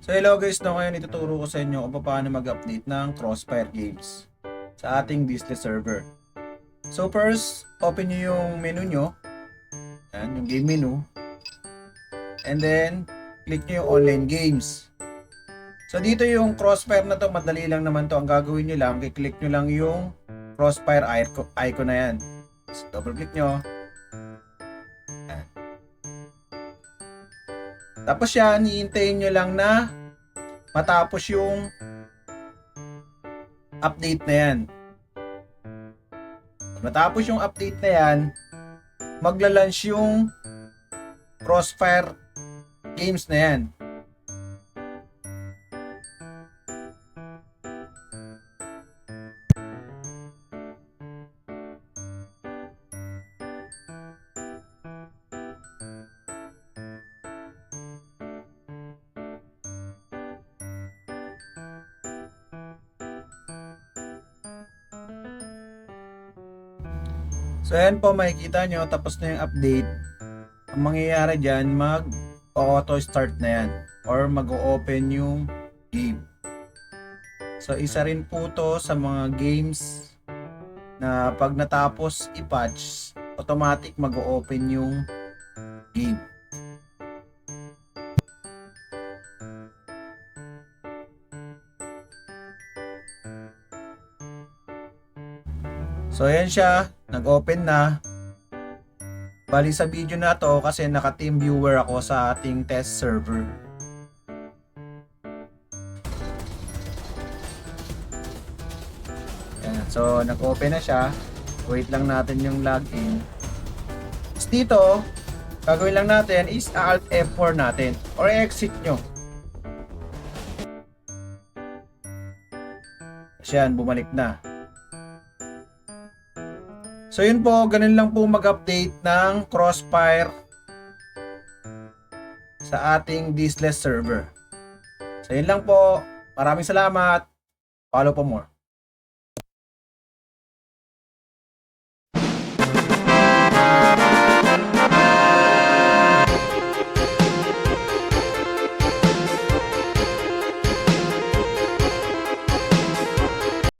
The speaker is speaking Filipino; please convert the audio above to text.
So hello guys, ngayon ituturo ko sa inyo kung paano mag-update ng Crossfire Games sa ating Display server. So first, open nyo yung menu nyo. Yan, yung game menu. And then, click nyo yung online games. So dito yung Crossfire na to, madali lang naman to. Ang gagawin nyo lang, i-click nyo lang yung Crossfire icon na yan. So, double click nyo. Yan. Tapos yan, hihintayin nyo lang na matapos yung update na yan. Matapos yung update na yan, magla-launch yung Crossfire Games na yan. So ayan po, makikita nyo tapos na yung update. Ang mangyayari dyan, mag-auto start na yan or mag-open yung game. So isa rin po to sa mga games na pag natapos i-patch, automatic mag-open yung game. So ayan siya, nag-open na. Bali sa video na to kasi naka-team viewer ako sa ating test server. Ayan, so nag-open na siya. Wait lang natin yung login. Tapos dito, gagawin lang natin is Alt F4 natin or exit nyo. Ayan, bumalik na. So yun po, ganun lang po mag-update ng Crossfire sa ating Display server. So yun lang po. Maraming salamat. Follow for more.